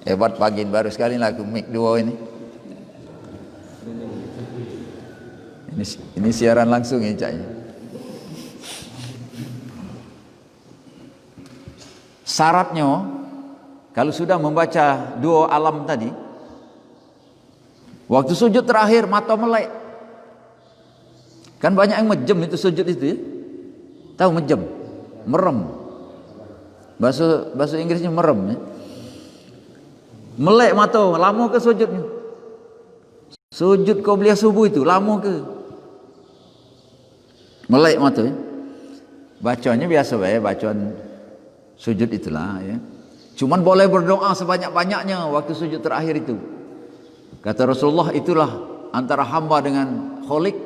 Hebat pagi baru sekali lah aku mic duo ini. Ini siaran langsung ya caknya. Syaratnya kalau sudah membaca dua alam tadi, waktu sujud terakhir mata melek. Kan banyak yang mejem itu sujud itu ya. Tahu mejem? Merem. Bahasa Inggrisnya merem ya. Melek mata, lama ke sujudnya? Sujud qabliyah subuh itu lama ke? Melek mata ya. Bacanya biasa ya, bacaan sujud itulah ya. Cuman boleh berdoa sebanyak-banyaknya waktu sujud terakhir itu. Kata Rasulullah, itulah antara hamba dengan Khalik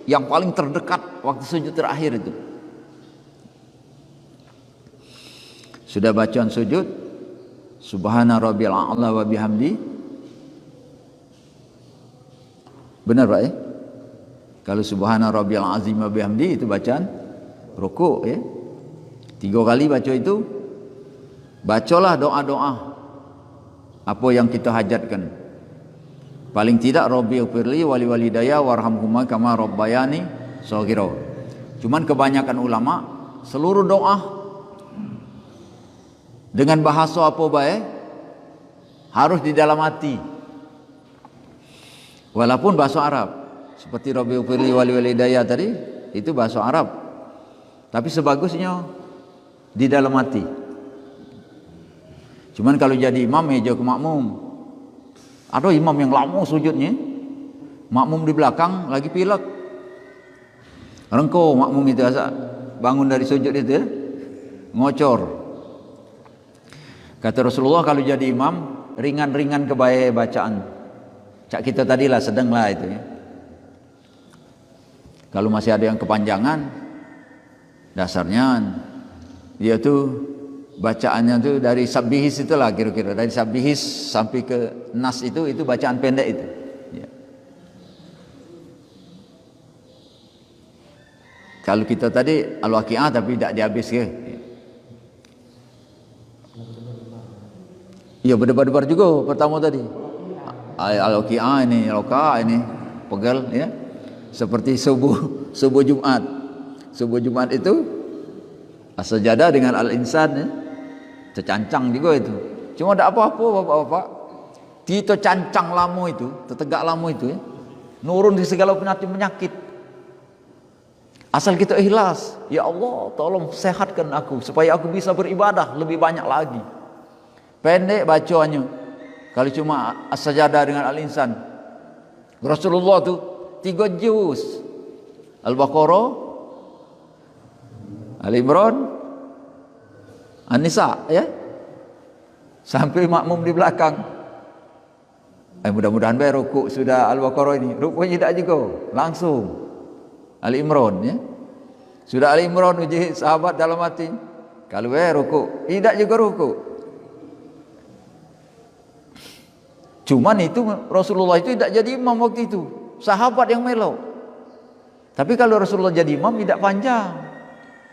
yang paling terdekat waktu sujud terakhir itu. Sudah bacaan sujud, Subhana rabbiyal a'la wa bihamdi. Benar Pak ya? Kalau Subhana rabbiyal azim wa bihamdi itu bacaan rukuk ya. 3 kali baca itu. Bacalah doa-doa apa yang kita hajatkan. Paling tidak Rabbi ighfirli wa liwalidayya warhamhuma kama rabbayani shaghira. Cuman kebanyakan ulama seluruh doa dengan bahasa apa baik harus di dalam hati. Walaupun bahasa Arab seperti Rabbi ighfirli wa liwalidayya tadi itu bahasa Arab. Tapi sebagusnya di dalam hati. Cuman kalau jadi imam meja ke makmum. Ada imam yang lama sujudnya. Makmum di belakang lagi pilek. Rengko makmum itu asal bangun dari sujud itu ya. Ngocor. Kata Rasulullah kalau jadi imam ringan-ringan kebaik bacaan. Cak kita tadilah sedanglah itu ya. Kalau masih ada yang kepanjangan dasarnya dia tuh bacaannya tuh dari Sabbihis itulah kira-kira dari Sabbihis sampai ke Nas itu bacaan pendek itu ya. Kalau kita tadi Al-Waqi'ah tapi tidak dihabis ke ya berdebar-debar juga pertama tadi Al-Waqi'ah ini Al-Waqi'ah ini pegel ya seperti subuh Jumat itu As-Sajadah dengan Al-Insan ya. Tercancang juga itu. Cuma ada apa-apa bapak-bapak. Kita cancang lama itu, tertegak lama itu ya. Nurun di segala penyakit. Asal kita ikhlas. Ya Allah, tolong sehatkan aku supaya aku bisa beribadah lebih banyak lagi. Pendek bacaannya. Kalau cuma As-Sajadah dengan Al-Insan. Rasulullah tuh 3 juz. Al-Baqarah, Al-Imran, An-Nisa ya. Sampai makmum di belakang. Mudah-mudahan baik rukuk sudah Al-Baqarah ini. Rukuknya tidak juga, langsung Al-Imran ya. Sudah Al-Imran uji sahabat dalam hati. Kalau rukuk, tidak juga rukuk. Cuman itu Rasulullah itu tidak jadi imam waktu itu. Sahabat yang melo. Tapi kalau Rasulullah jadi imam tidak panjang.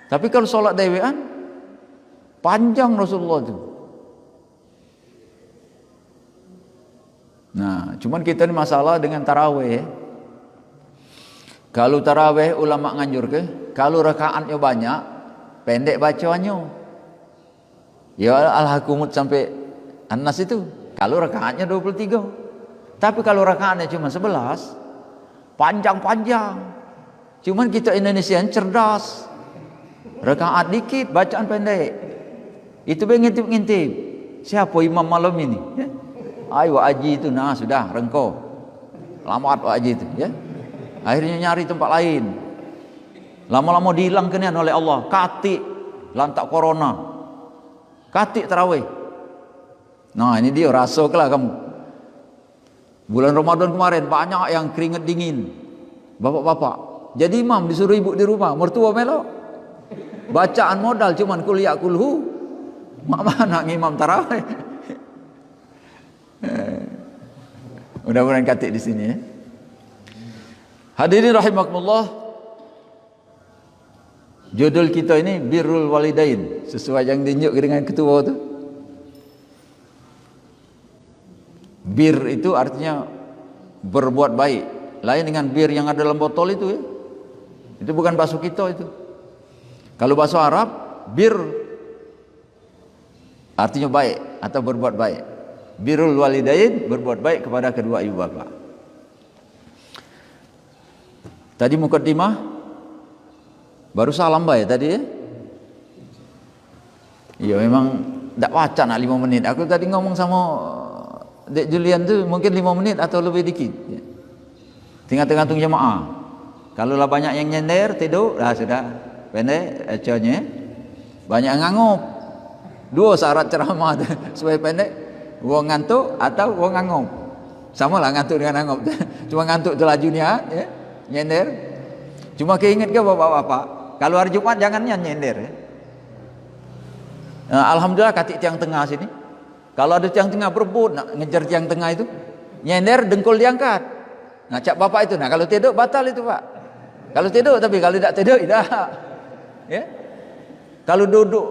Tapi kalau sholat dewean panjang Rasulullah itu. Nah, cuman kita ini masalah dengan tarawih. Kalau tarawih ulama nganjur ke, kalau rakaatnya banyak, pendek bacaannya. Ya Al-Hakumut sampai An-Nas itu, kalau rakaatnya 23. Tapi kalau rakaatnya cuma 11, panjang-panjang. Cuman kita Indonesia cerdas. Rakaat dikit, bacaan pendek. Itu ngintip-ngintip. Siapa imam malam ini? Ya. Ayo Aji itu, nah sudah rengko. Lamat Aji itu, ya. Akhirnya nyari tempat lain. Lama-lama dihilangkan oleh Allah. Katik lantak corona. Katik tarawih. Nah ini dia rasuklah kamu. Bulan Ramadan kemarin banyak yang keringat dingin. Bapak-bapak. Jadi imam disuruh ibu di rumah. Mertua melo. Bacaan modal cuman kuliah kulhu. Mak mana ngimam tarawih? Mudah-mudahan katik di sini ya. Hadirin rahimakumullah. Judul kita ini Birrul Walidain, sesuai yang ditunjuk dengan ketua tu. Bir itu artinya berbuat baik. Lain dengan bir yang ada dalam botol itu ya. Itu bukan bakso kita itu. Kalau bakso Arab, bir artinya baik atau berbuat baik. Birrul walidain, berbuat baik kepada kedua ibu bapa. Tadi mukaddimah baru salam baik tadi ya. Iya memang tak baca nak 5 menit. Aku tadi ngomong sama Dek Julian tu mungkin 5 menit atau lebih dikit. Tinggal tergantung jemaah. Kalau lah banyak yang nyender tidur, dah sudah pendek acaranya. Banyak yang ngangup. 2 syarat ceramah tu supaya pendek. Wong ngantuk atau wong ngangup. Sama lah ngantuk dengan ngangup. Cuma ngantuk tu laju ni ya, nyender. Cuma keinget ke bapak-bapak, kalau hari Jumat jangan nyender ya. Alhamdulillah katik tiang tengah sini. Kalau ada tiang tengah berebut nak ngejar tiang tengah itu, nyender dengkul diangkat. Nah, cak bapak itu, nah kalau tidur batal itu pak. Kalau tidur, tapi kalau tidak tidur tidak. Ya. Kalau duduk,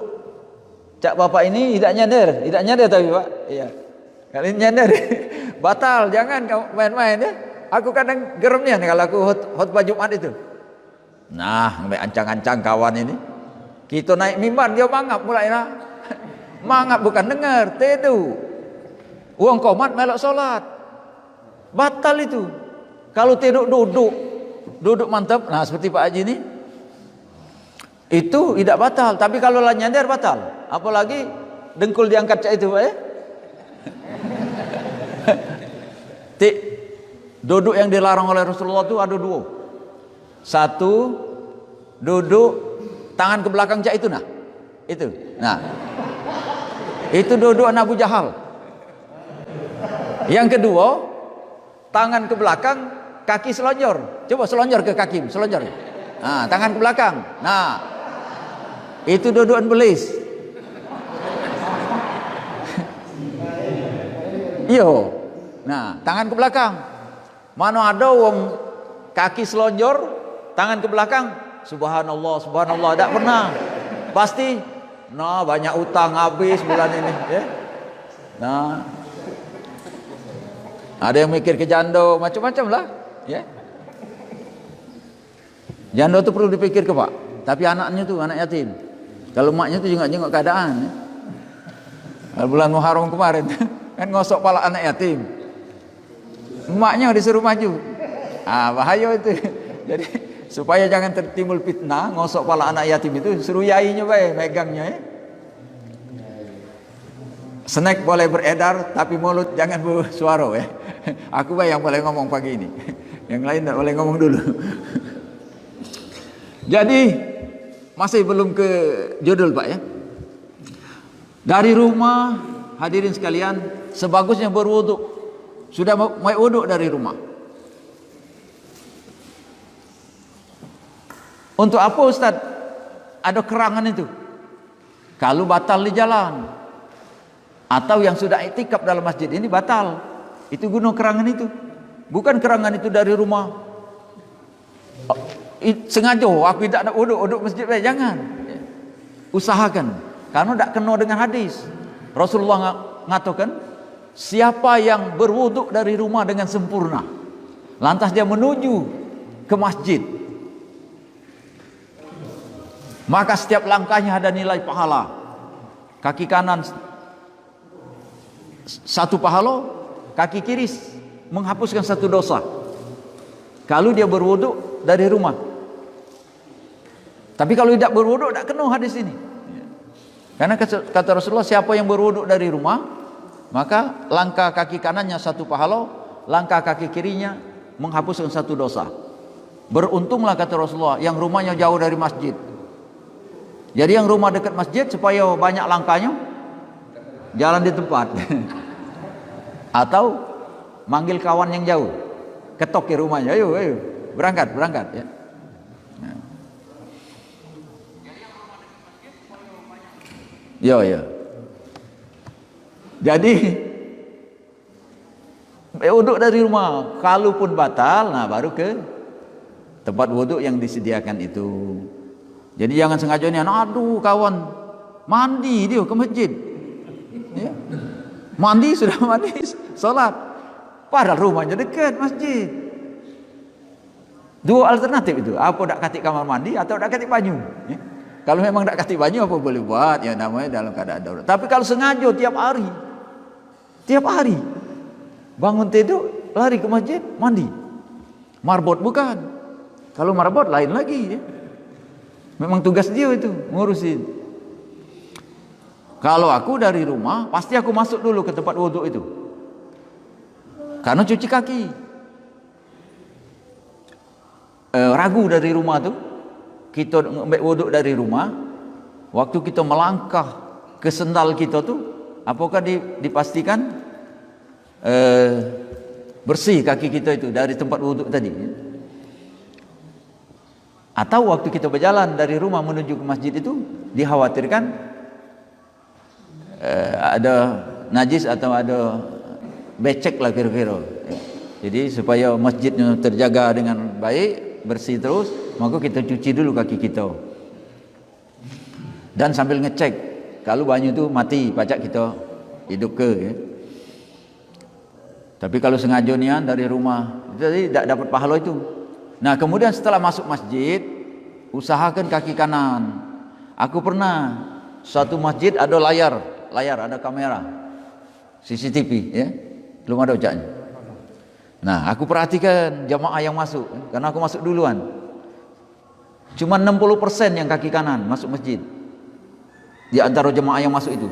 cak bapak ini tidak nyender tapi pak. Iya. Kalau nyender batal, jangan kau main-main ya. Aku kadang geremnya nih kalau aku khutbah Jumat itu. Nah, sampai ancang-ancang kawan ini. Kita naik mimbar dia mangap mulai lah. Mangap bukan dengar, tidur. Uang komat melok solat. Batal itu. Kalau tidur duduk mantap. Nah, seperti Pak Haji ini. Itu tidak batal, tapi kalau lah nyender batal. Apalagi dengkul diangkat cak itu, Pak ya. Duduk yang dilarang oleh Rasulullah itu ada 2. Satu, duduk tangan ke belakang cak itu nah. Itu. Nah. Itu duduk Abu Jahal. Yang kedua, tangan ke belakang, kaki selonjor. Coba selonjor ke kaki, selonjor. Nah, tangan ke belakang. Nah. Itu duduk belis. Iyo. Nah, tangan ke belakang. Mana ada wong kaki selonjor, tangan ke belakang. Subhanallah, subhanallah, tidak pernah. Pasti, nah banyak utang habis bulan ini. Ya. Nah, ada yang mikir ke jando, macam-macam lah. Ya. Jando itu perlu dipikir ke pak. Tapi anaknya tuh anak yatim. Kalau maknya tuh juga jenguk keadaan. Ya. Kalau bulan Muharram kemarin kan ngosok pala anak yatim. Emaknya disuruh maju. Bahaya itu. Jadi supaya jangan tertimbul fitnah, ngosok pala anak yatim itu suruh yainya baik megangnya ya. Snack boleh beredar tapi mulut jangan bersuara ya. Aku baik yang boleh ngomong pagi ini. Yang lain tak boleh ngomong dulu. Jadi masih belum ke judul Pak ya. Dari rumah hadirin sekalian, sebagusnya berwuduk. Sudah mau wuduk dari rumah. Untuk apa Ustaz? Ada kerangan itu. Kalau batal di jalan. Atau yang sudah iktikaf dalam masjid ini batal. Itu guna kerangan itu. Bukan kerangan itu dari rumah. Sengaja aku tidak nak wuduk masjid. Jangan. Usahakan. Karena tidak kena dengan hadis. Rasulullah mengatakan, siapa yang berwuduk dari rumah dengan sempurna, lantas dia menuju ke masjid, maka setiap langkahnya ada nilai pahala. Kaki kanan 1 pahala, kaki kiri menghapuskan 1 dosa. Kalau dia berwuduk dari rumah. Tapi kalau tidak berwuduk, tidak kena hadis ini. Karena kata Rasulullah, siapa yang berwuduk dari rumah, maka langkah kaki kanannya 1 pahala, langkah kaki kirinya menghapuskan 1 dosa. Beruntunglah kata Rasulullah yang rumahnya jauh dari masjid. Jadi yang rumah dekat masjid supaya banyak langkahnya, jalan di tempat. Atau manggil kawan yang jauh, ketok ke rumahnya, ayo berangkat ya. Yo. Jadi wuduk dari rumah, kalaupun batal, nah baru ke tempat wuduk yang disediakan itu. Jadi jangan sengaja nih, aduh kawan mandi dia ke masjid, ya. Mandi sudah mandi, sholat. Padahal rumahnya dekat masjid. Dua alternatif itu, apa dak katik kamar mandi atau dak katik banyu. Ya. Kalau memang dak katik banyu apa boleh buat, ya namanya dalam keadaan darurat. Tapi kalau sengaja tiap hari bangun tidur lari ke masjid mandi. Marbot bukan. Kalau marbot lain lagi. Ya. Memang tugas dia itu ngurusin. Kalau aku dari rumah pasti aku masuk dulu ke tempat wudhu itu. Karena cuci kaki. Ragu dari rumah tuh, kita ambil wuduk dari rumah, waktu kita melangkah ke sendal kita tuh, apakah dipastikan bersih kaki kita itu dari tempat wuduk tadi? Atau waktu kita berjalan dari rumah menuju ke masjid itu, dikhawatirkan ada najis atau ada becek lah kira-kira. Jadi supaya masjidnya terjaga dengan baik, bersih terus, maka kita cuci dulu kaki kita. Dan sambil ngecek kalau banyu itu mati, pacak kita hidup ke. Ya. Tapi kalau sengaja nian dari rumah, jadi tidak dapat pahala itu. Nah, kemudian setelah masuk masjid, usahakan kaki kanan. Aku pernah suatu masjid ada layar, ada kamera CCTV, ya, belum ada ucapnya. Nah, aku perhatikan jamaah yang masuk, karena aku masuk duluan. Cuma 60% yang kaki kanan masuk masjid. Di antara jemaah yang masuk itu.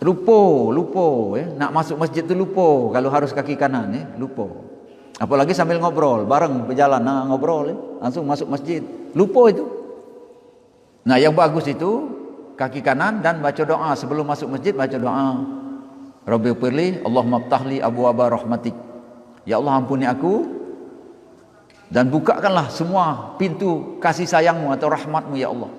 Lupa, ya. Nak masuk masjid itu lupa kalau harus kaki kanan, ya, lupa. Apalagi sambil ngobrol, bareng berjalan, ngobrol, ya. Langsung masuk masjid. Lupa itu. Nah, yang bagus itu kaki kanan dan baca doa sebelum masuk masjid, baca doa. Rabbighfirli, Allahumma ftahli abwaaba rahmatik. Ya Allah, ampuni aku dan bukakanlah semua pintu kasih sayangmu atau rahmatmu ya Allah.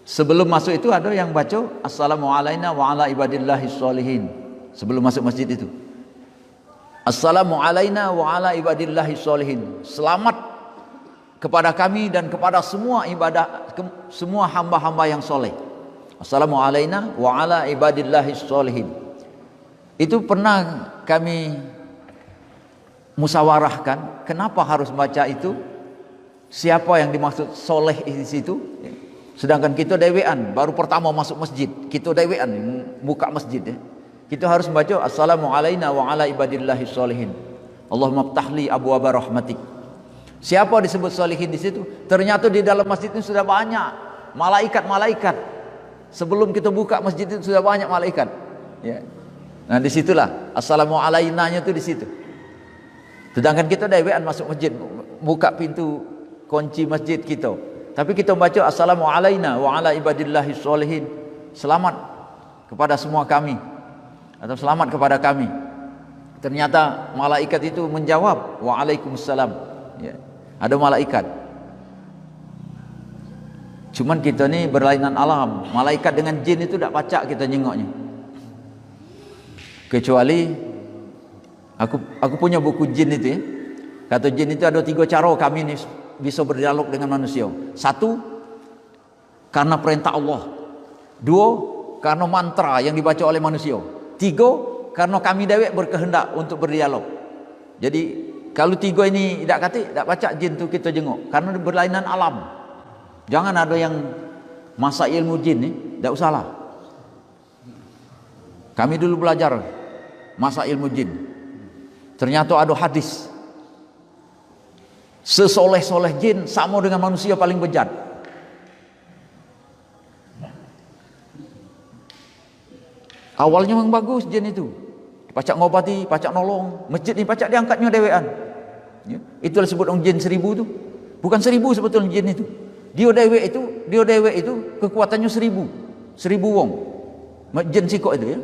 Sebelum masuk itu ada yang baca assalamu alaina wa ala ibadillahis sholihin. Sebelum masuk masjid itu, assalamu alaina wa ala ibadillahis sholihin. Selamat kepada kami dan kepada semua semua hamba-hamba yang soleh. Assalamu alaina wa ala ibadillahis sholihin. Itu pernah kami musyawarahkan, kenapa harus baca itu? Siapa yang dimaksud soleh di situ? Sedangkan kita dewean, baru pertama masuk masjid, kita dewean buka masjid, ya. Kita harus baca assalamu alaina wa ala ibadillahis sholihin. Allahumma ftahli abwaaba rahmatik. Siapa disebut solihin di situ? Ternyata di dalam masjid itu sudah banyak malaikat. Sebelum kita buka masjid itu sudah banyak malaikat. Ya. Nah, disitulah assalamu alainanya itu di situ. Sedangkan kita dewean masuk masjid, buka pintu kunci masjid kita. Tapi kita baca assalamu alaina wa ala ibadillahis sholihin. Selamat kepada semua kami atau selamat kepada kami. Ternyata malaikat itu menjawab waalaikumsalam. Ya. Ada malaikat. Cuman kita ni berlainan alam. Malaikat dengan jin itu tak pacak kita nyengoknya. Kecuali aku punya buku jin itu, ya. Kata jin itu ada 3 cara kami ni bisa berdialog dengan manusia. 1, karena perintah Allah. 2, karena mantra yang dibaca oleh manusia. 3, karena kami dewek berkehendak untuk berdialog. Jadi kalau 3 ini tidak kata, tidak baca jin tu kita jenguk, karena berlainan alam. Jangan ada yang masa ilmu jin ni, tidak usahlah. Kami dulu belajar masa ilmu jin. Ternyata ada hadis. Sesoleh-soleh jin sama dengan manusia paling bejat. Awalnya memang bagus jin itu. Pacak ngobati, pacak nolong. Masjid ni pacak diangkatnya dewean. Ya. Itulah sebut orang jin 1000 tu. Bukan 1000 sebetulnya jin itu. Dia dewek itu kekuatannya 1000 wong. Jin sikok itu, ya.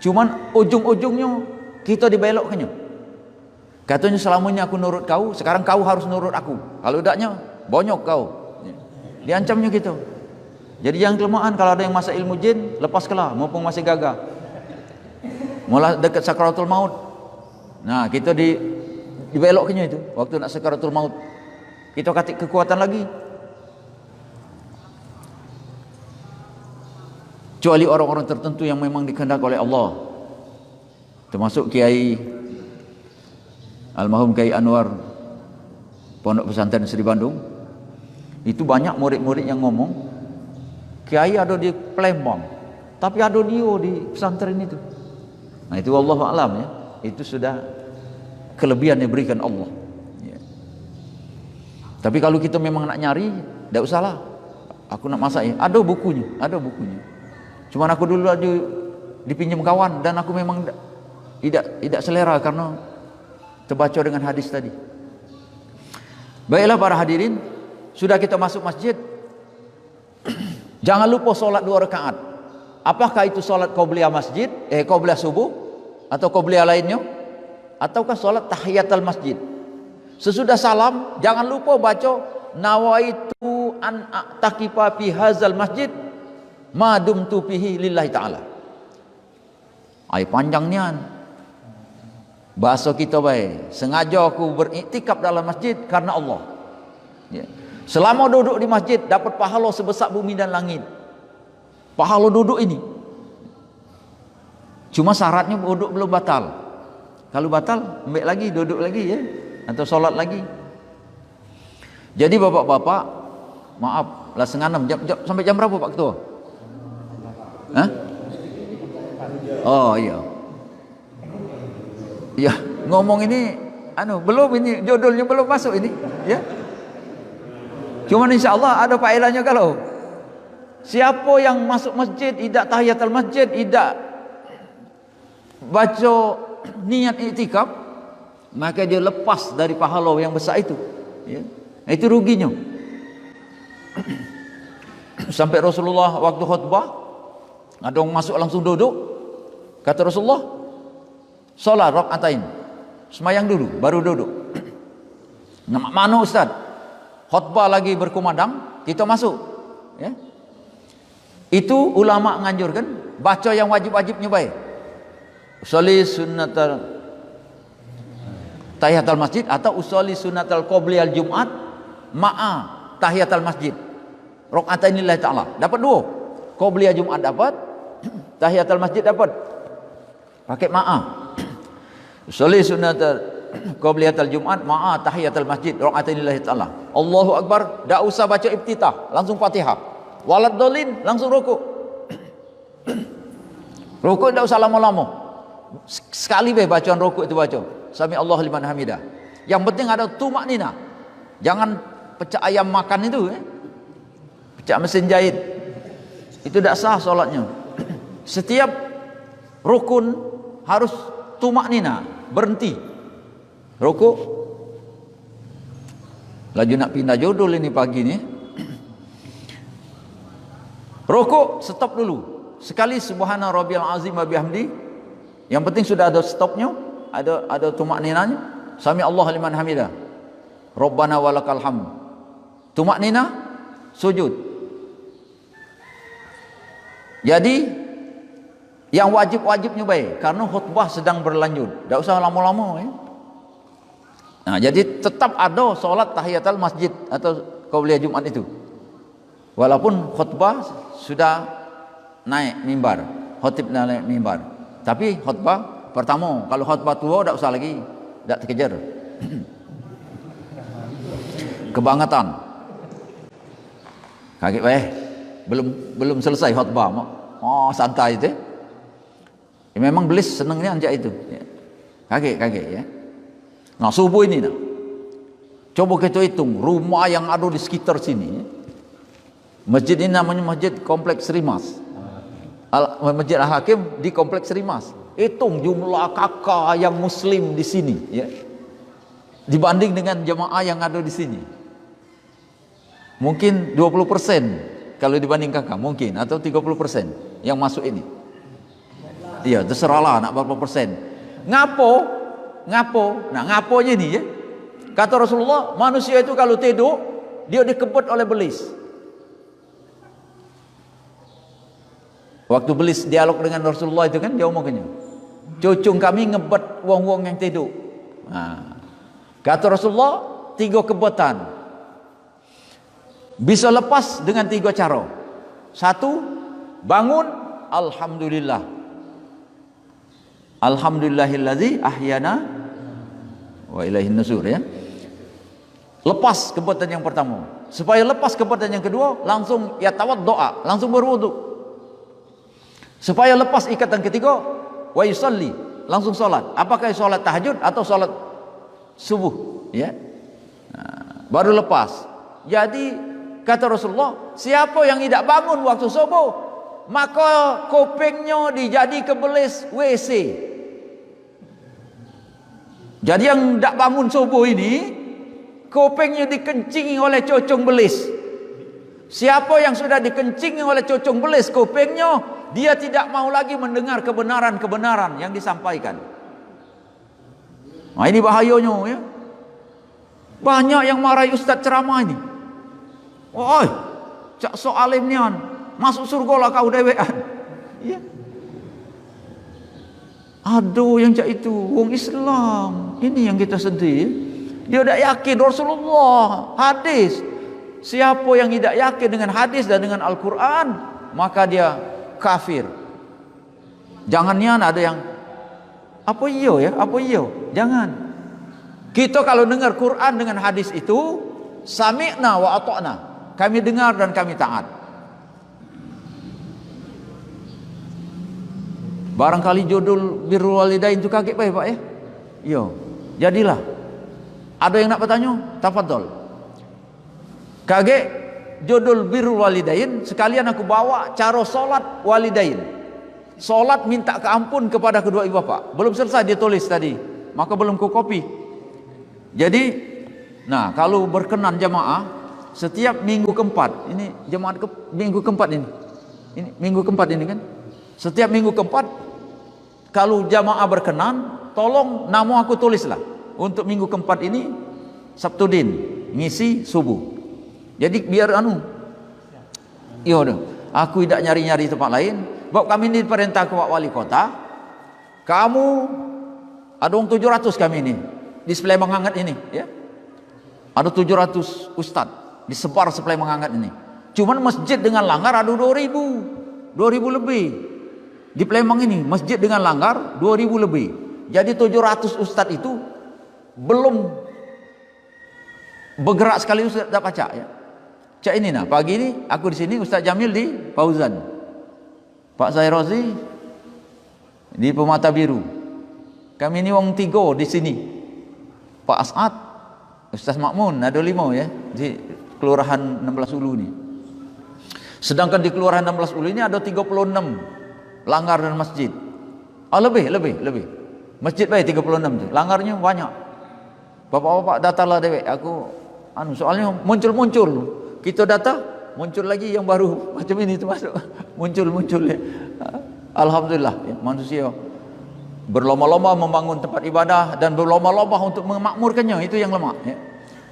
Cuman ujung-ujungnya kita dibelokkannya. Katanya selamanya aku nurut kau, sekarang kau harus nurut aku. Kalau tidaknya bonyok kau. Ya. Diancamnya gitu. Jadi jangan kelemahan kalau ada yang masa ilmu jin, lepaskanlah mumpung masih gagah. Mulai dekat sakaratul maut. Nah, kita dibelokkannya itu waktu nak sakaratul maut. Kita kasih kekuatan lagi. kecuali orang-orang tertentu yang memang dikehendaki oleh Allah, termasuk Kiai almarhum Kiai Anwar Pondok Pesantren Sri Bandung. Itu banyak murid-murid yang ngomong, Kiai ada di Palembang tapi ada dia di pesantren itu. Nah itu wallahu a'lam ya, itu sudah kelebihan yang diberikan Allah ya. Tapi kalau kita memang nak nyari, tidak usahlah aku nak masak ya, ada bukunya. Cuman aku dulu aja dipinjam kawan dan aku memang tidak selera karena terbaca dengan hadis tadi. Baiklah para hadirin, sudah kita masuk masjid, jangan lupa solat 2 rakaat. Apakah itu solat qabliyah masjid, qabliyah subuh atau qabliyah lainnya, ataukah solat tahiyatul masjid? Sesudah salam jangan lupa baca nawaitu an a'takifa fi hadzal masjid ma dumtu fihi lillahi ta'ala. Ai panjang nian. Bahasa kita baik, sengaja aku beriktikaf dalam masjid karena Allah ya. Selama duduk di masjid dapat pahala sebesar bumi dan langit. Pahala duduk ini. Cuma syaratnya duduk belum batal. Kalau batal, ambil lagi, duduk lagi ya, atau solat lagi. Jadi bapak-bapak, maaf lah senganem sampai jam berapa Pak Ketua? Hah? Oh iya. Ya, ngomong ini belum, ini judulnya belum masuk ini ya. Cuman insyaallah ada faedahnya kalau siapa yang masuk masjid tidak tahiyatul masjid, tidak baca niat iktikaf, maka dia lepas dari pahala yang besar itu ya. Itu ruginya. Sampai Rasulullah waktu khutbah ada orang masuk langsung duduk, kata Rasulullah, salat rakaatain, semayang dulu baru duduk. Mana Ustaz? Khutbah lagi berkumandang, kita masuk ya. Itu ulama nganjurkan baca yang wajib-wajibnya baik. Usolli sunnatal tahiyatul masjid atau usolli sunnatal qabliyal Jumat ma'a tahiyatul masjid. Rakaatain lillahi ta'ala. Dapat 2. Qabliyah Jumat dapat, tahiyatul masjid dapat. Pakai ma'a. Usolli sunnatal qabliyatul Jumat ma'a tahiyatul masjid rakaatain lillahi ta'ala. Allahu akbar, tak usah baca iftitah, langsung Fatihah. Walad dolin, langsung rukuk. Rukuk tak usah lama-lama. Sekali bacaan rukuk itu baca Sami Allahu liman hamidah. Yang penting ada tumak nina. Jangan pecah ayam makan itu pecah mesin jahit. Itu tak sah solatnya. Setiap rukun harus tumak nina, berhenti rukuk. Laju nak pindah judul ini pagi ni. Rukuk stop dulu. Sekali subhana rabbiyal azim wa bihamdi. Yang penting sudah ada stopnya, ada tumak ninanya. Sami Allah liman hamidah. Rabbana walakal hamd. Tumak nina, sujud. Jadi yang wajib-wajibnya baik karena khutbah sedang berlanjut. Tak usah lama-lama ya. Nah, jadi tetap ada solat tahiyatul masjid atau qabliyah Jumat itu. Walaupun khutbah sudah naik mimbar, khatib naik mimbar. Tapi khutbah pertama, kalau khutbah tua tak usah lagi, tak terkejar. Kebangetan. Kaget belum selesai khutbah. Oh, santai itu. Ya, memang belis senangnya anjak itu. Ya. Kaget ya. Nah subuh ini nah. Coba kita hitung rumah yang ada di sekitar sini. Masjid ini namanya Masjid Kompleks Rimas. Masjid Al-Hakim di Kompleks Rimas. Hitung jumlah kakak yang muslim di sini ya. Dibanding dengan jemaah yang ada di sini. Mungkin 20% kalau dibanding kakak mungkin, atau 30% yang masuk ini. Iya, terserahlah nak berapa persen. Ngapo? Nah ngaponya ini ya. Kata Rasulullah, manusia itu kalau tidur dia dikebut oleh belis. Waktu belis dialog dengan Rasulullah itu kan dia omongnya, cucung kami ngebet wong-wong yang tidur. Nah, kata Rasulullah 3 kebetan bisa lepas dengan 3 cara. 1, bangun alhamdulillah. Alhamdulillahillazi ahyana wa ilaihin nusur, ya. Lepas perbuatan yang pertama. Supaya lepas perbuatan yang kedua, langsung yatawaddoa, langsung berwudu. Supaya lepas ikatan ketiga, wa yusalli, langsung salat. Apakah salat tahajud atau salat subuh, ya. Nah, baru lepas. Jadi kata Rasulullah, siapa yang tidak bangun waktu subuh, maka kupingnya dijadi kebelis WC. Jadi yang tidak bangun subuh ini, kupingnya dikencingi oleh cocong belis. Siapa yang sudah dikencingi oleh cocong belis kupingnya, dia tidak mau lagi mendengar kebenaran-kebenaran yang disampaikan. Nah, ini bahayanya, ya. Banyak yang marahi ustaz ceramah ini. Oi, cak so alim nian, masuk surga lah kau dewean. Ya. Aduh, yang cak itu wong Islam. Ini yang kita sedih. Dia tidak yakin Rasulullah, hadis. Siapa yang tidak yakin dengan hadis dan dengan Al-Quran, maka dia kafir. Jangan nian ada yang apa iyo, ya, apa iyo. Jangan. Kita kalau dengar Quran dengan hadis itu, sami'na wa ata'na. Kami dengar dan kami taat. Barangkali judul birrul walidain itu kaget baik, Pak, ya. Yo, jadilah. Ada yang nak bertanya? Tafadhol. Kaget judul birrul walidain, sekalian aku bawa cara solat walidain. Solat minta keampun kepada kedua ibu bapak. Belum selesai dia tulis tadi, maka belum ku copy. Jadi, nah, kalau berkenan jamaah, setiap minggu keempat, ini jemaat minggu keempat ini minggu keempat ini kan, setiap minggu keempat, kalau jamaah berkenan, tolong nama aku tulislah untuk minggu keempat ini, Sabtudin ngisi subuh. Jadi biar iya udah, aku tidak nyari-nyari tempat lain. Bapak kami ini perintah ke wali kota, kamu ada 700 kami ini di Sleman Hangat ini, ya. Ada 700 ustadz disebar Sleman Hangat ini. Cuman masjid dengan langgar ada 2000 lebih. Di Palembang ini masjid dengan langgar 2000 lebih. Jadi 700 ustadz itu belum bergerak sekali ustadz tak baca, ya. Cak ini nah, pagi ini aku di sini, Ustaz Jamil di Fauzan, Pak Zairozi di Permata Biru. Kami ini wong 3 di sini. Pak As'ad, Ustaz Makmun ada 5, ya, di Kelurahan 16 Ulu ini. Sedangkan di Kelurahan 16 Ulu ini ada 36 langgar dan masjid. Lebih. Masjid baik 36 tu. Langgarnya banyak. Bapak-bapak datalah dewek. Aku soalnya muncul. Kita data, muncul lagi yang baru macam ini tu masuk. Muncul ya. Alhamdulillah, ya, manusia berlomba-lomba membangun tempat ibadah dan berlomba-lomba untuk memakmurkannya, itu yang lemah, ya.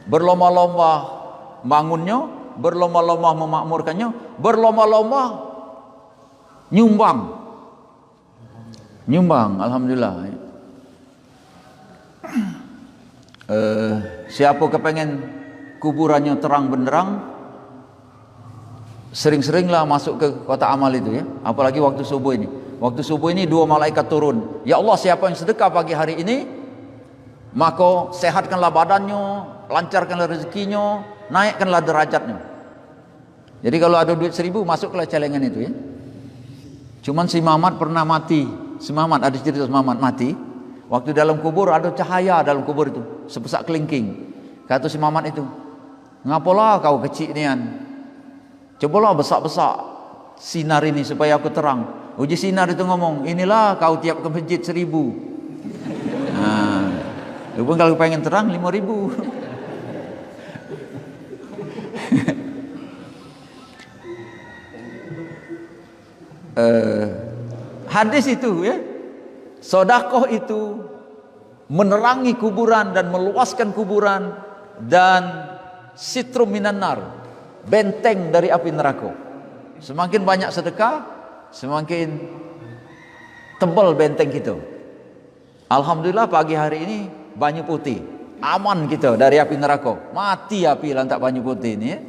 Berlomba-lomba bangunnya, berlomba-lomba memakmurkannya, berlomba-lomba nyumbang, alhamdulillah, ya. Siapa kepengen kuburannya terang benderang, sering-seringlah masuk ke kota amal itu, ya. Apalagi waktu subuh ini. Waktu subuh ini 2 malaikat turun. Ya Allah, siapa yang sedekah pagi hari ini, maka sehatkanlah badannya, lancarkanlah rezekinya, naikkanlah derajatnya. Jadi kalau ada duit 1000, masuklah celengan itu, ya. Cuman si Mamat pernah mati. Si Mamat, ada cerita si Mamat mati. Waktu dalam kubur ada cahaya dalam kubur itu, sebesak kelingking. Kata si Mamat itu, ngapalah kau kecil nian? Cobalah besak-besak sinar ini supaya aku terang. Uji sinar itu ngomong, inilah kau tiap ke masjid 1000. Nah, lu kalau pengen terang 5000. Hadis itu, ya, sedekah itu menerangi kuburan dan meluaskan kuburan, dan sitrum minan nar, benteng dari api neraka. Semakin banyak sedekah, semakin tebal benteng kita. Alhamdulillah pagi hari ini Banyu Putih aman kita dari api neraka. Mati api lantak Banyu Putih ini, ya.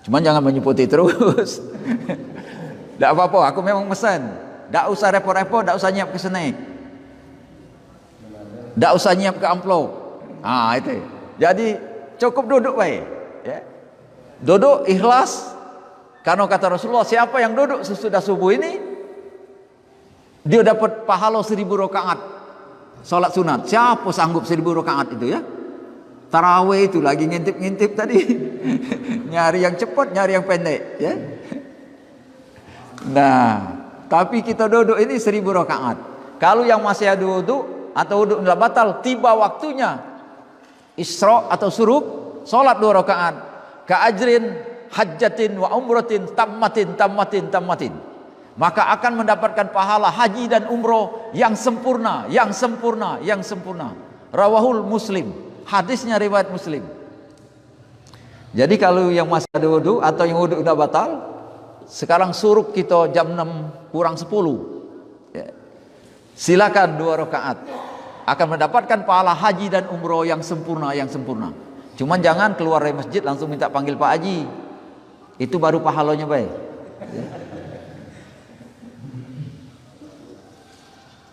Cuman jangan Banyu Putih terus. Tak apa-apa, aku memang pesan. Tak usah repot-repot, tak usah nyiap ke snack. Tak usah nyiap ke amplop. Itu. Jadi cukup duduk baik. Ya. Duduk ikhlas. Karena kata Rasulullah, siapa yang duduk sesudah subuh ini, dia dapat pahala 1000 rakaat salat sunat. Siapa sanggup 1000 rakaat itu ya? Tarawih itu lagi ngintip-ngintip tadi. Nyari yang cepat, nyari yang pendek ya. Nah, tapi kita duduk ini 1000 rakaat. Kalau yang masih ada duduk atau duduk sudah batal, tiba waktunya Isra atau Suruk, salat 2 rakaat. Ka'ajrin hajjatin wa umratin tammatin. Maka akan mendapatkan pahala haji dan umroh yang sempurna. Rawahul Muslim. Hadisnya riwayat Muslim. Jadi kalau yang masih ada wudu atau yang wudu sudah batal, sekarang Suruk kita jam 6 kurang 10. Ya. Silakan 2 rakaat. Akan mendapatkan pahala haji dan umroh yang sempurna. Cuman jangan keluar dari masjid langsung minta panggil Pak Haji. Itu baru pahalanya baik. Ya.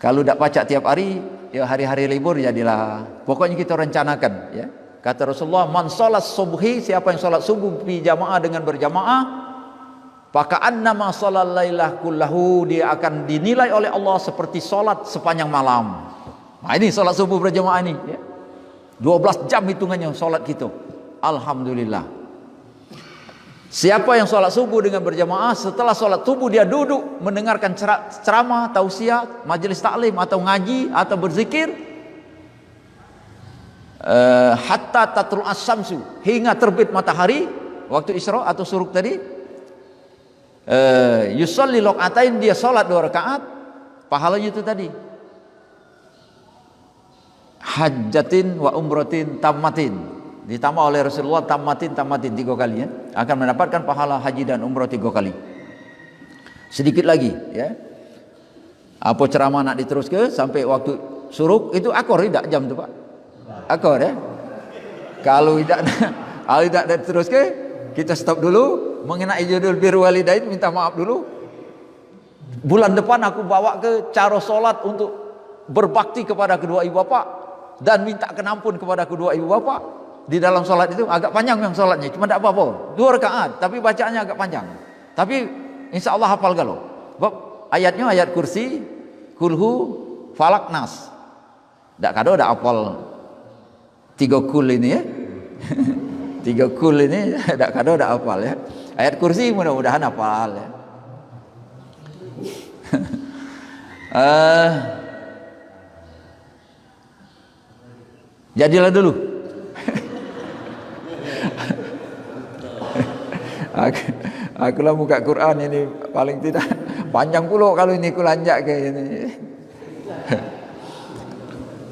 Kalau tidak pacak tiap hari, ya hari-hari libur jadilah. Pokoknya kita rencanakan. Ya. Kata Rasulullah, man sholat subhi, siapa yang sholat subuh fi jamaah dengan berjamaah, faka'annama sholal lailah kullahu, dia akan dinilai oleh Allah seperti sholat sepanjang malam. Nah ini sholat subuh berjamaah ini. Ya. 12 jam hitungannya sholat kita. Alhamdulillah. Siapa yang sholat subuh dengan berjamaah, setelah sholat subuh dia duduk mendengarkan ceramah, tausiah, majelis taklim atau ngaji atau berzikir, hatta tatlul as-syamsu, hingga terbit matahari waktu Isra atau Suruk tadi. Yusalli rakaatain, dia sholat 2 rakaat, pahalanya itu tadi. Hajjatin wa umratin tammatin. Ditambah oleh Rasulullah tammatin 3 kali ya. Akan mendapatkan pahala haji dan umrah 3 kali. Sedikit lagi ya. Apa ceramah nak diteruskan sampai waktu Suruk itu akor tidak jam tu Pak? Akor ya. Kalau tidak diteruskan, kita stop dulu mengenai judul birrul walidain, minta maaf dulu. Bulan depan aku bawa ke cara solat untuk berbakti kepada kedua ibu bapak dan minta kenampun kepada kedua ibu bapak. Di dalam sholat itu agak panjang yang sholatnya, cuma tidak apa-apa, 2 rakaat, tapi bacaannya agak panjang. Tapi insya Allah hafal galau. Ayatnya ayat kursi, kulhu, falak, nas. Tidak kado ada hafal 3 kul ini ya. 3 kul ini tidak kado ada hafal ya. Ayat kursi mudah-mudahan hafal ya. Jadilah dulu. Akulah buka Quran ini paling tidak panjang pula kalau ini aku lanjak ke ini.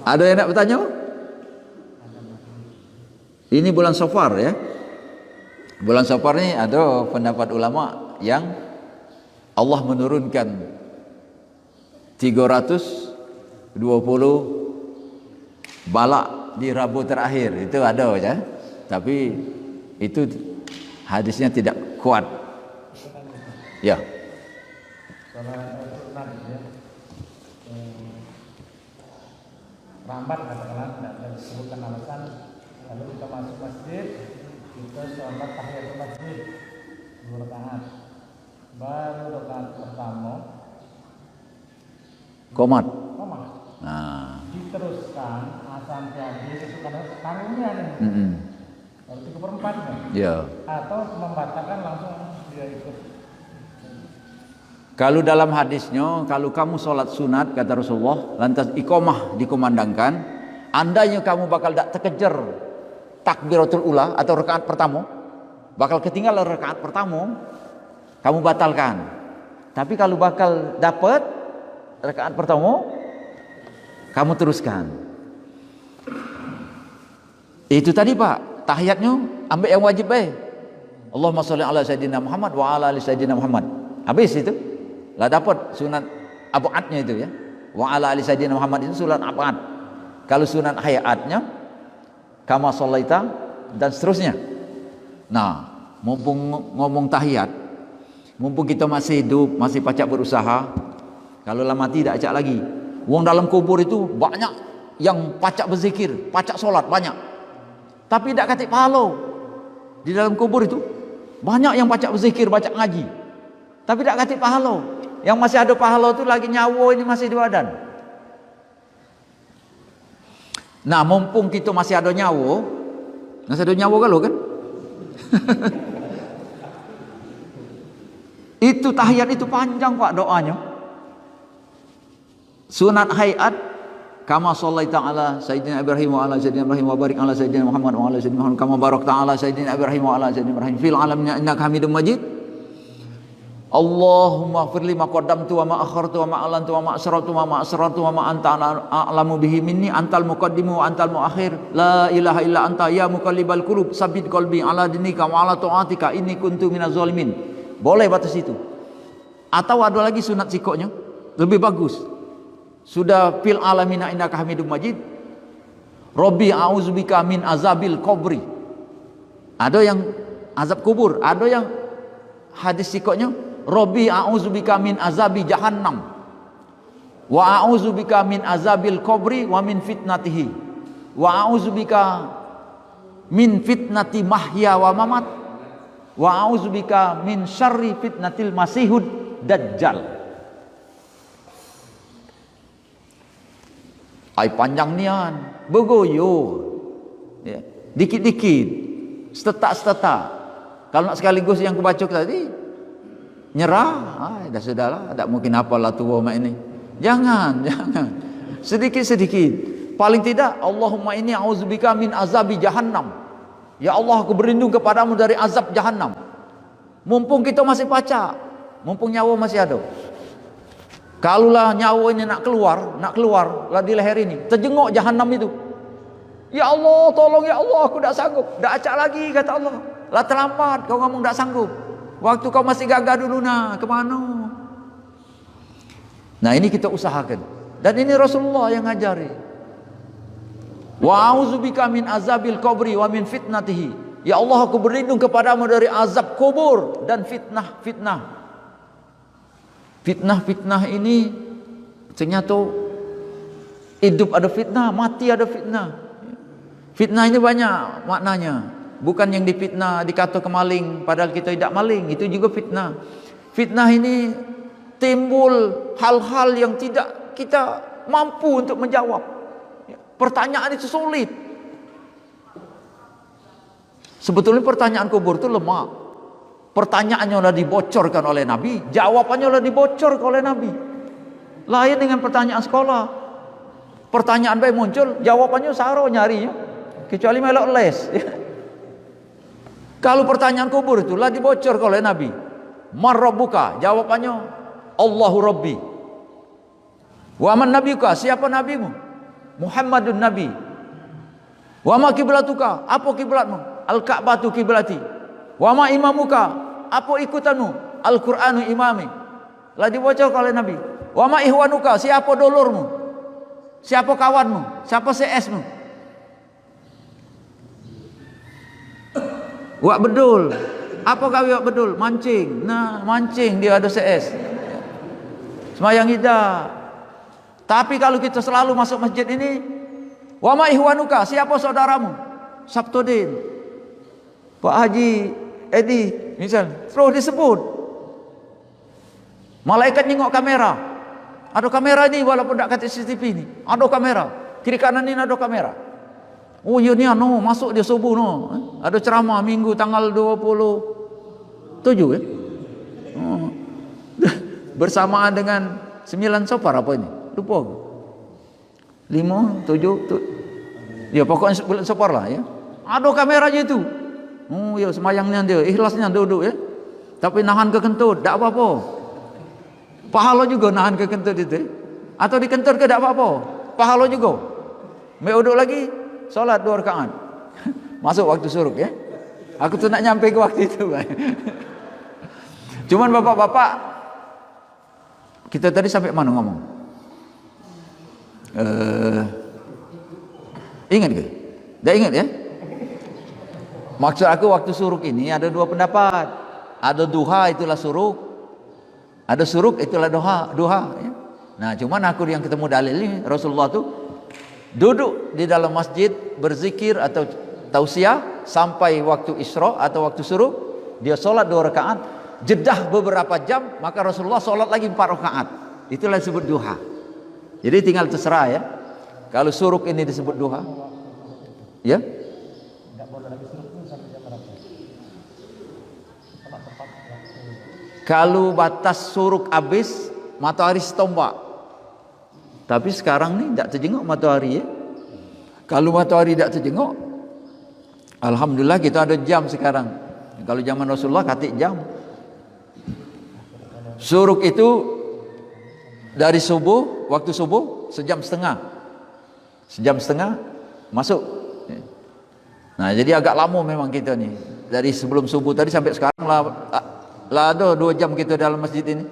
Ada yang nak bertanya? Ini bulan Safar ya. Bulan Safar ini ada pendapat ulama yang Allah menurunkan 320 balak di Rabu terakhir. Itu ada ya. Tapi itu hadisnya tidak kuat. Ya. Lambat katakanlah, tidak disebutkan alasan. Lalu kita masuk masjid, kita sholat tahiyatul masjid 2 rakaat. Baru rakaat pertama Komat. Nah. Diteruskan asal jadi sesukan karunia nih. Baru 3/4 kan? Ya. Atau membatalkan langsung dia ikut. Kalau dalam hadisnya, kalau kamu sholat sunat kata Rasulullah, lantas iqamah dikumandangkan, andainya kamu bakal tak terkejar takbiratul ula atau rakaat pertama, bakal ketinggalan rakaat pertama, kamu batalkan. Tapi kalau bakal dapat rakaat pertama, kamu teruskan. Itu tadi Pak, tahiyatnya ambil yang wajib baik. Allahumma sholli ala sayyidina Muhammad wa ala ali sayyidina Muhammad. Habis itu. Lah dapat sunat abu'atnya itu ya. Wa ala ali sayyidina Muhammad itu sunat abu'at. Kalau sunat hayatnya kama sholaita dan seterusnya. Nah, mumpung ngomong tahiyat, Mumpung kita masih hidup, masih pacak berusaha. Kalau lah mati tak acak lagi. Wong dalam kubur itu banyak yang pacak berzikir, pacak solat banyak. Tapi tak katik pahala. Di dalam kubur itu banyak yang pacak berzikir, pacak ngaji. Tapi tak katik pahala. Yang masih ada pahala itu lagi nyawa ini masih di badan. Nah, mumpung kita masih ada nyawa kalau kan? Itu tahiyat itu panjang Pak doanya. Sunat hayat kama shallaita ala sayyidina Ibrahim wa ala sayyidina Ibrahim wa barik ala sayyidina Muhammad wa ala sayyidina Muhammad kama barakta ala sayyidina Ibrahim wa ala sayyidina Ibrahim fil alamin innaka Hamidum Majid. Allahumma ighfir li ma qaddamtu wa ma akhartu wa ma alantu wa ma asrartu wa ma asrartu wa ma anta a'lamu bihi minni antal muqaddimu wa antal muakhir la ilaha illa anta ya muqallibal qulub sabbit qalbi ala dinika wa ala ta'atika inni kuntu minaz zalimin. Boleh batas itu. Atau ada lagi sunat sikoknya lebih bagus. Sudah fil alamina innaka Hamidum Majid. Rabbi a'udzubika min azabil qabri. Ada yang azab kubur, ada yang hadis sikoknya Rabbi a'udzubika min azabi jahannam wa a'udzubika min azabil qabri wa min fitnatihi wa a'udzubika min fitnati mahya wa mamat wa a'udzubika min syarri fitnatil masihud dajjal. Ai panjang nian begoyo ya. Dikit-dikit setetak-setetak. Kalau nak sekaligus yang kubaca tadi nyerah, dah sudahlah, tak mungkin apalah tua mak ini. Jangan. Sedikit-sedikit. Paling tidak Allahumma inni a'udzubika min azabi jahannam. Ya Allah, aku berlindung kepadamu dari azab jahannam. Mumpung kita masih pacak, mumpung nyawa masih ada. Kalulah nyawa ini nak keluar lah di leher ini, terjenguk jahannam itu. Ya Allah, tolong ya Allah, aku tak sanggup. Tak acak lagi kata Allah. Lah terlambat kau ngomong tak sanggup. Waktu kau masih gagah dulu nah, kemana? Nah, ini kita usahakan. Dan ini Rasulullah yang ngajari. Wa a'udzubika min azabil qabri wa min fitnatihi. Ya Allah, aku berlindung kepadamu dari azab kubur dan fitnah-fitnah. Fitnah-fitnah ini ternyata hidup ada fitnah, mati ada fitnah. Fitnah ini banyak maknanya. Bukan yang difitnah, dikata kemaling padahal kita tidak maling, itu juga fitnah. Fitnah ini timbul hal-hal yang tidak kita mampu untuk menjawab. Pertanyaan itu sulit. Sebetulnya pertanyaan kubur itu lemah. Pertanyaannya sudah dibocorkan oleh Nabi, jawabannya sudah dibocorkan oleh Nabi. Lain dengan pertanyaan sekolah. Pertanyaan baik muncul, jawabannya saro nyarinya. Kecuali melok les. Kalau pertanyaan kubur itulah dibocorkan oleh Nabi. Man rabbuka? Jawabannya Allahu Rabbi. Wa man nabiyuka? Siapa nabimu? Muhammadun Nabi. Wa ma kiblatuka? Apa kiblatmu? Al-Ka'batu kiblati. Wa ma imamuka? Apa ikutanmu? Al-Qur'anu imami. Lah dibocorkan oleh Nabi. Wa ma ihwanuka? Siapa dulurmu? Siapa kawanmu? Siapa CS-mu? Wak bedul. Apa kau wak bedul? Mancing. Nah, mancing dia ada CS. Semayang ida. Tapi kalau kita selalu masuk masjid ini, wa ma ihwanuka? Siapa saudaramu? Sabtudin, Pak Haji Edi, misal, terus disebut. Malaikat nengok kamera. Ada kamera ni walaupun tak kata CCTV ni. Ada kamera. Kiri kanan ni ada kamera. Oh ya ni anu masuk dia subuh no. Ada ceramah minggu tanggal 27 ya. Oh. Bersamaan dengan 9 Safar apa ini? Lupa aku. 5, 7, ya pokoknya bulan Safar lah ya. Ada kameranya itu. Oh ya semayangnya dia, ikhlasnya duduk ya. Tapi nahan ke kentut, tak apa-apa. Pahala juga nahan ke kentut itu. Atau dikentut ke tak apa-apa. Pahala juga. Mai duduk lagi solat 2 rakaat. Masuk waktu suruk ya. Aku tu nak nyampe ke waktu itu. Cuman bapak-bapak, kita tadi sampai mana ngomong? Ingat ke? Dah ingat ya? Maksud aku waktu suruk ini ada 2 pendapat. Ada duha itulah suruk. Ada suruk, itulah duha ya. Nah, cuman aku yang ketemu dalil ini, Rasulullah tuh duduk di dalam masjid berzikir atau tausiah sampai waktu Isra atau waktu suruk, dia sholat 2 rakaat, jedah beberapa jam, maka Rasulullah sholat lagi 4 rakaat. Itulah disebut duha. Jadi tinggal terserah ya. Kalau suruk ini disebut duha, ya. Nggak boleh lagi suruh tuh sampai jam berapa? Sholat tepat waktu. Kalau batas suruk habis, matahari setombak. Tapi sekarang nih tidak terjenguk matahari ya. Kalau matahari tidak terjenguk, alhamdulillah kita ada jam sekarang. Kalau zaman Rasulullah katik jam. Suruk itu dari subuh, waktu subuh 1,5 jam. 1,5 jam masuk. Nah, jadi agak lama memang kita nih. Dari sebelum subuh tadi sampai sekarang lah ada 2 jam kita dalam masjid ini.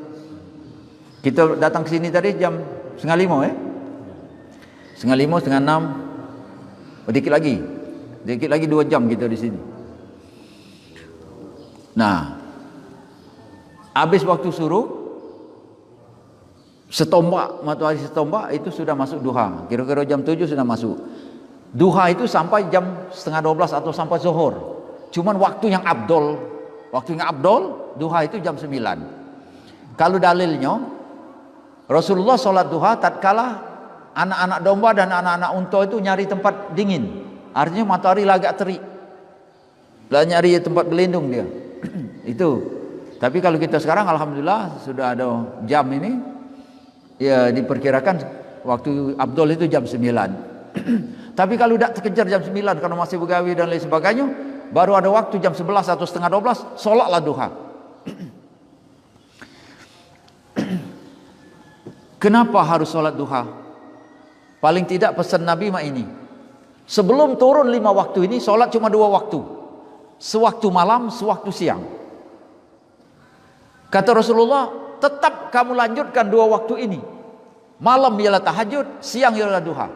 Kita datang ke sini tadi jam 4:30 ya. 4:30, 5:30. Oh, dikit lagi 2 jam kita di sini. Nah, habis waktu suruh setombak, matahari setombak itu sudah masuk duha. Kira-kira jam 7 sudah masuk. Duha itu sampai jam 11:30 atau sampai zuhur. Cuman waktu yang abdol duha itu jam 9. Kalau dalilnya Rasulullah sholat duha tatkala anak-anak domba dan anak-anak unta itu nyari tempat dingin. Artinya matahari agak terik. Lah nyari tempat berlindung dia. Itu. Tapi kalau kita sekarang alhamdulillah sudah ada jam ini, ya diperkirakan waktu abdol itu jam 9. Tapi kalau tidak terkejar jam 9 karena masih begawi dan lain sebagainya, baru ada waktu jam 11 atau 11:30, sholatlah duha. Kenapa harus sholat duha? Paling tidak pesan Nabi mah ini. Sebelum turun 5 waktu ini, sholat cuma 2 waktu. Sewaktu malam, sewaktu siang. Kata Rasulullah, tetap kamu lanjutkan 2 waktu ini. Malam ialah tahajud, siang ialah duha.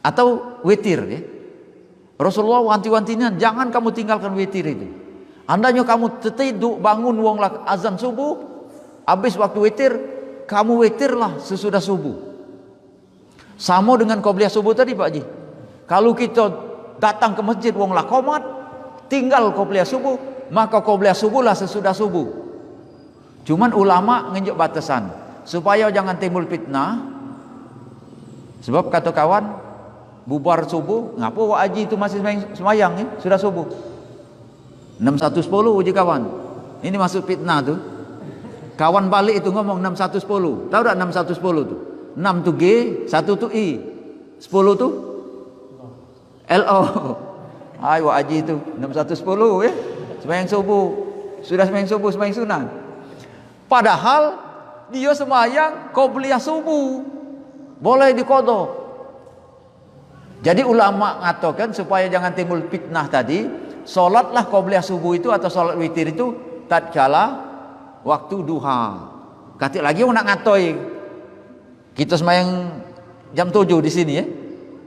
Atau witir ya. Rasulullah wanti-wantinya, jangan kamu tinggalkan witir itu. Andainya kamu tertidur bangun wong azan subuh, habis waktu witir, kamu witirlah sesudah subuh. Sama dengan qobliyah subuh tadi Pak Haji. Kalau kita datang ke masjid wong lah qomat, tinggal qobliyah subuh, maka qobliyah subuh lah sesudah subuh. Cuman ulama nginjuk batasan supaya jangan timbul fitnah. Sebab kata kawan, bubar subuh, ngapa Wak Haji itu masih semayang ya? Sudah subuh 6.110 uji kawan. Ini masuk fitnah tuh. Kawan balik itu ngomong 6.110. Tahu tak 6.110 tuh? 6 tuh G, 1 tuh I, 10 tuh LO. Hai Wak Haji itu 6.110 ya. Semayang subuh. Sudah semayang subuh, semayang sunnah. Padahal dia semayang qobliyah subuh. Boleh diqadha. Jadi ulama ngatakan supaya jangan timbul fitnah tadi, sholatlah qobliyah subuh itu atau sholat witir itu tatkala waktu duha. Katik lagi nak ngatoi. Kita semayang jam 7 di sini ya.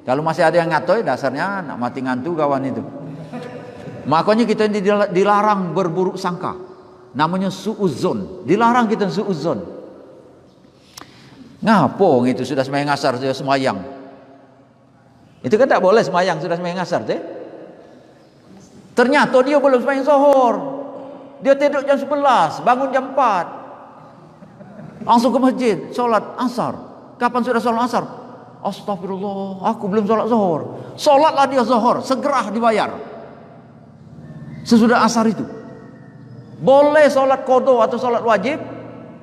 Kalau masih ada yang ngatoi, dasarnya nak mati ngantuk kawan itu. Makanya kita dilarang berburuk sangka. Namanya su'uzon. Dilarang kita su'uzon. Ngapo itu sudah semayang asar, sudah semayang. Itu kan tak boleh semayang sudah semayang asar deh. Ternyata dia belum semayang zuhur. Dia tidur jam 11, bangun jam 4. Langsung ke masjid, sholat asar. Kapan sudah sholat asar? Astagfirullah, aku belum sholat zuhur. Sholatlah dia zuhur, segera dibayar. Sesudah asar itu. Boleh sholat qadha atau sholat wajib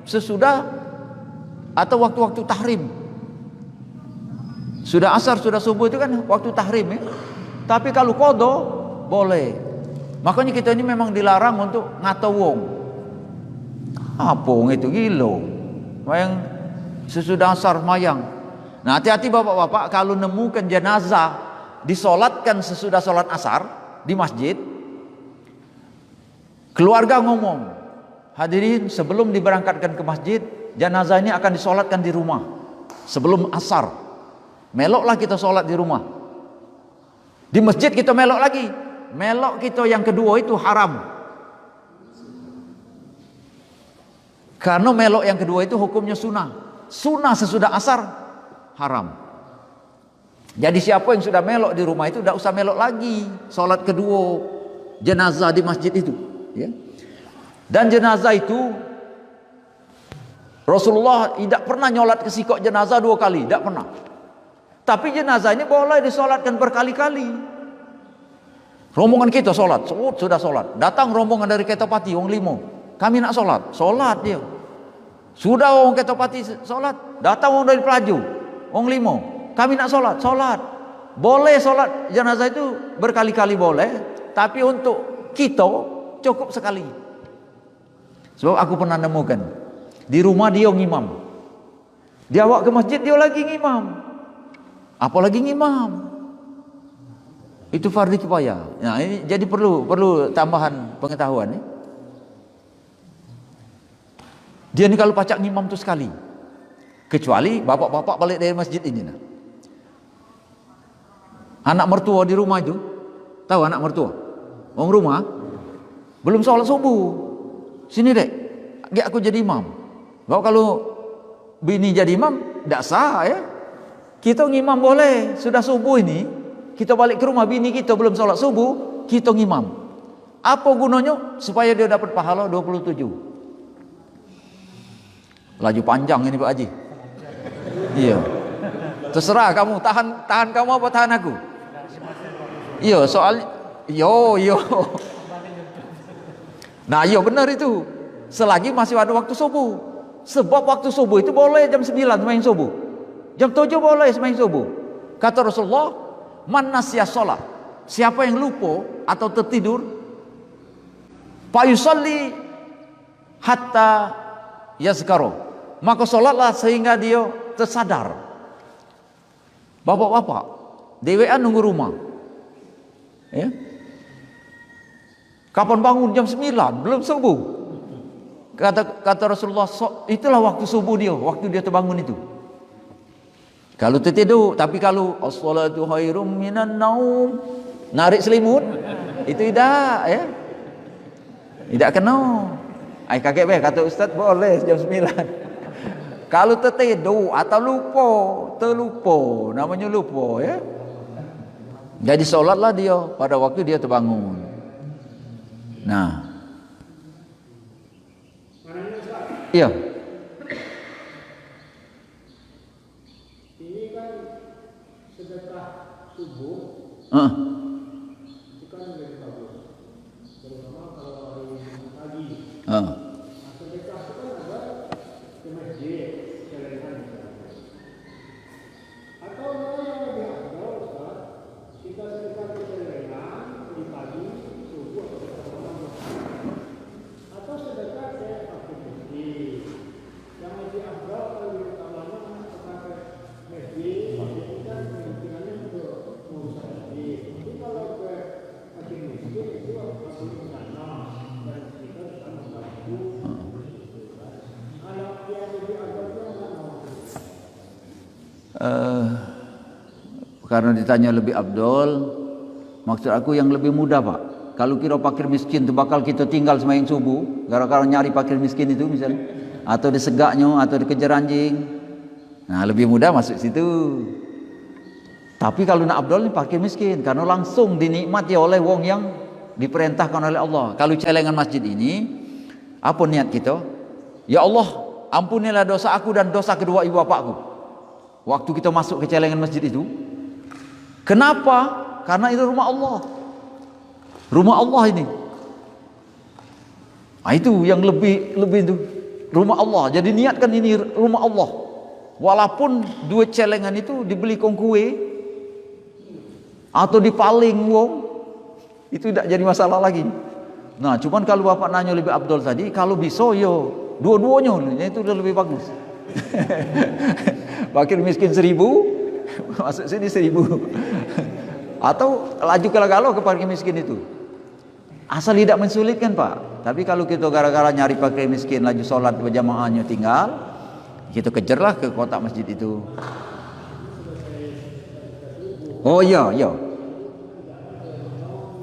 sesudah atau waktu-waktu tahrim. Sudah asar, sudah subuh itu kan waktu tahrim ya. Tapi kalau qadha boleh. Makanya kita ini memang dilarang untuk ngato wong. Apa itu gilo? Mayang sesudah asar mayang. Nah, hati-hati bapak-bapak kalau nemukan jenazah disolatkan sesudah sholat asar di masjid. Keluarga ngomong, hadirin sebelum diberangkatkan ke masjid, jenazah ini akan disolatkan di rumah sebelum asar. Meloklah kita sholat di rumah. Di masjid kita melok lagi. Melok kita yang kedua itu haram. Karena melok yang kedua itu hukumnya sunnah. Sunnah sesudah asar haram. Jadi siapa yang sudah melok di rumah itu tidak usah melok lagi sholat kedua jenazah di masjid itu, ya. Dan jenazah itu Rasulullah tidak pernah nyolat ke sikok jenazah 2 kali, tidak pernah. Tapi jenazah ini boleh disolatkan berkali-kali. Rombongan kita sholat, sudah sholat. Datang rombongan dari Ketapati, wong 5. Kami nak sholat dia. Sudah wong Ketapati sholat. Datang wong dari Pelaju, wong 5. Kami nak sholat. Boleh sholat jenazah itu berkali-kali boleh. Tapi untuk kita cukup sekali. Sebab aku pernah nemukan. Di rumah dia ngimam. Dia bawa ke masjid dia lagi ngimam. Apalagi ngimam. Itu fardhu kifayah. Nah, ini jadi perlu tambahan pengetahuan. Dia ni kalau pacak ngimam tu sekali. Kecuali bapak-bapak balik dari masjid ini. Nah. Anak mertua di rumah itu, tahu anak mertua? Orang rumah belum sholat subuh. Sini dek, aku jadi imam. Bahwa kalau bini jadi imam, tidak sah ya. Kita ngimam boleh, sudah subuh ini, kita balik ke rumah bini kita belum sholat subuh, kita ngimam. Apa gunanya? Supaya dia dapat pahala 27. Laju panjang ini Pak Haji. Iya. Terserah kamu, tahan kamu apa tahan aku? Iya, soalnya yo. Nah, iya benar itu. Selagi masih ada waktu subuh. Sebab waktu subuh itu boleh jam 9 sembahyang subuh. Jam 7 boleh sembahyang subuh. Kata Rasulullah, man nasiya shalah. Siapa yang lupa atau tertidur, fa yusalli hatta yazkaro. Maka sholatlah sehingga dia tersadar. Bapak-bapak, dewean nunggu rumah. Ya. Kapan bangun? Jam 9, belum subuh. Kata Rasulullah, itulah waktu subuh dia, waktu dia terbangun itu. Kalau tertidur, tapi kalau as-salatu khairum minan naum, narik selimut, itu tidak, ya. Tidak kena. Ai kakek kata ustaz boleh jam 9. Kalau tertidur atau terlupa, namanya lupa, ya. Jadi solatlah dia pada waktu dia terbangun. Nah, iya. Ini kan sedekah subuh. Itu kan lebih bagus. Terutama kalau hari pagi. Sedekah itu kan ada ke masjid, celengan. Atau yang lebih afdal, Ustaz, kita sedekah ke celengan di pagi, subuh atau malam. Atau sedekah ke fakir miskin. Yang lebih afdal kalau utamanya sedekah ke masjid, itu kan kemungkinannya untuk urusan masjid. Tapi kalau ke fakir miskin itu masih ke sana dan kita bisa membantu. Kalau yang lebih afdal itu mana? Karena ditanya lebih afdol, maksud aku yang lebih mudah Pak. Kalau kira fakir miskin itu bakal kita tinggal sembahyang subuh, gara-gara nyari fakir miskin itu misalnya, atau disegaknya, atau dikejar anjing. Nah lebih mudah masuk situ. Tapi kalau nak afdol ini fakir miskin, karena langsung dinikmati oleh wong yang diperintahkan oleh Allah. Kalau celengan masjid ini, apa niat kita? Ya Allah, ampunilah dosa aku dan dosa kedua ibu bapakku. Waktu kita masuk ke celengan masjid itu. Kenapa? Karena itu rumah Allah. Rumah Allah ini. Nah, itu yang lebih itu. Rumah Allah. Jadi niatkan ini rumah Allah. Walaupun 2 celengan itu dibeli kong kue atau dipaling wong, itu tidak jadi masalah lagi. Nah, cuman kalau Bapak nanya lebih afdol tadi, kalau bisa yo dua-duanya itu udah lebih bagus. Fakir miskin 1000, masuk sini 1000. Atau laju kalau ke fakir miskin itu. Asal tidak mensulitkan Pak. Tapi kalau kita gara-gara nyari fakir miskin laju sholat berjamaahnya tinggal, kita kejarlah ke kotak masjid itu. Oh iya.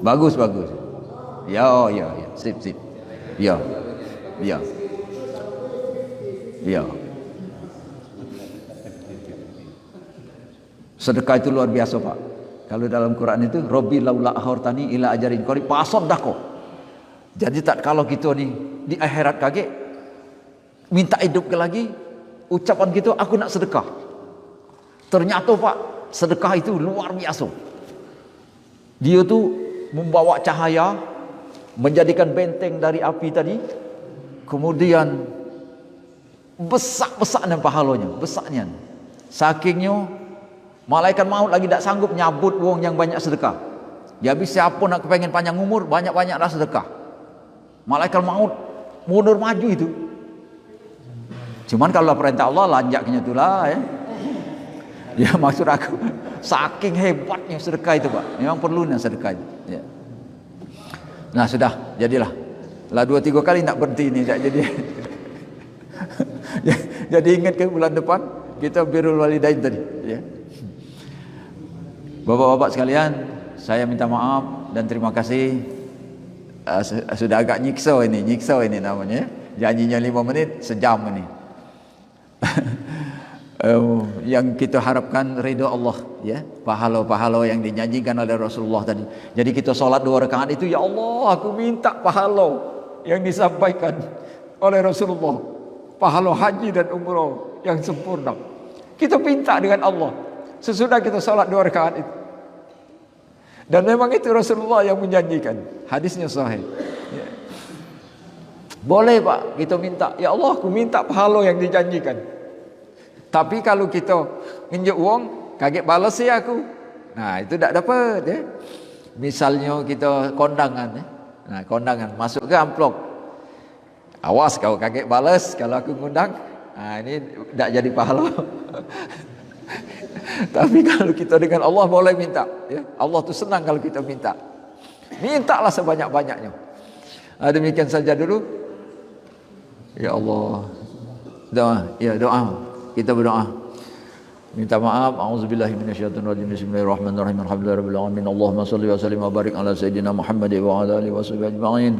Bagus. Ya. Sip. Ya. Iya. Sedekah itu luar biasa, Pak. Kalau dalam Quran itu Rabbi laula akhartani ila ajarin qarib fasaddaqo. Jadi tak kalau kita ni di akhirat kaget minta hidup lagi, ucapan gitu aku nak sedekah. Ternyata Pak, sedekah itu luar biasa. Dia tu membawa cahaya, menjadikan benteng dari api tadi, kemudian besar-besarnya pahalanya, besarnya. Sakingnya malaikat maut lagi tak sanggup nyabut wong yang banyak sedekah. Jadi siapa nak kepengen panjang umur, banyak-banyaklah sedekah. Malaikat maut mundur maju itu. Cuman kalau perintah Allah lanjaknya itulah ya. Ya maksud aku saking hebatnya sedekah itu Pak. Memang perlunya sedekah itu. Ya. Nah sudah, jadilah. Lah 2-3 kali nak berhenti ini tak jadi. Jadi ingat ke bulan depan kita birrul walidain tadi. Ya. Bapak-bapak sekalian, saya minta maaf dan terima kasih. Sudah agak nyiksa ini namanya. Janjinya 5 menit, sejam ini. Yang kita harapkan ridha Allah ya, pahala-pahala yang dijanjikan oleh Rasulullah tadi. Jadi kita solat 2 rakaat itu, ya Allah aku minta pahala yang disampaikan oleh Rasulullah, pahala haji dan umrah yang sempurna. Kita minta dengan Allah sesudah kita solat 2 rakaat itu. Dan memang itu Rasulullah yang menjanjikan, hadisnya sahih ya. Boleh Pak kita minta, ya Allah aku minta pahala yang dijanjikan. Tapi kalau kita minjem uang, kaget balas ya aku. Nah, itu tak dapat ya. Misalnya kita kondangan ya. Nah, kondangan masuk ke amplop. Awas kau kaget balas kalau aku ngundang. Nah, ini tak jadi pahala. Tapi kalau kita dengan Allah boleh minta ya. Allah tu senang kalau kita minta. Mintalah sebanyak-banyaknya. Demikian saja dulu. Ya Allah. Doa. Kita berdoa. Minta maaf. A'udzubillahi minasyaitonir rajim. Bismillahirrahmanirrahim. Alhamdulillahirabbil alamin. Allahumma shalli wa sallim wa barik ala sayidina Muhammad wa ala alihi washabihi ajma'in.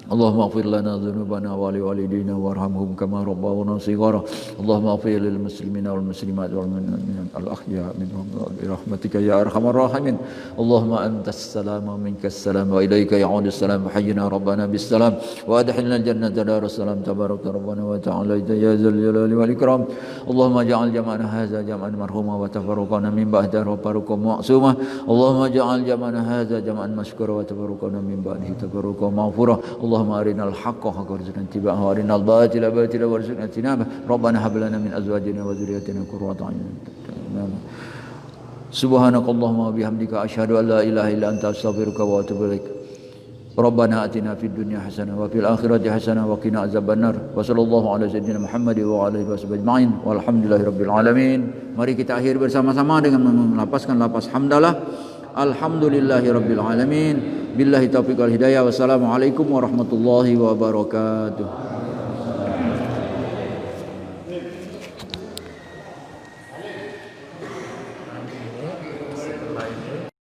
Allahumma ighfir lana dhunubana wa li walidina warhamhum kama rabbawna shighara. Allahumma ighfir lil muslimina wal muslimat wal mu'minin al ahya minhum bi rahmatika ya arhamar rahimin. Allahumma antas salam wa minkas salam wa ilaika ya'udus salam. Hayyina rabbana bis salam wa adkhilna al jannata darus salam. Tabarakta rabbana wa ta'ala ya zal jalali wal ikram. Allahumma ja'al jam'ana hadza jam'an marhuma wa tafarraqana min ba'da tafarruqan ma'suma. Allahumma ja'al jam'ana hadza jam'an mashkura wa tafarraqana min ba'dihi tafarruqan maghfura. Allahumma arinal haqqa haqqan warzuqna ittiba'ahu wa arinal batila batila warzuqna ijtinabah. Rabbana hab lana min azwajina wa dhurriyyatina qurrata a'yun. Subhanakallahumma wa bihamdika asyhadu an la ilaha illa anta astaghfiruka wa atubu ilaik. Rabbana atina fid dunya hasanah wa fil akhirati hasanah wa qina azabannar. Wa sallallahu ala sayyidina Muhammad wa ala alihi washabbihi walhamdulillahirabbil alamin. Mari kita akhiri bersama-sama dengan melapaskan lapas hamdalah. Alhamdulillahirabbil alamin. Billahi taufiq wal hidayah. Wassalamualaikum warahmatullahi wabarakatuh.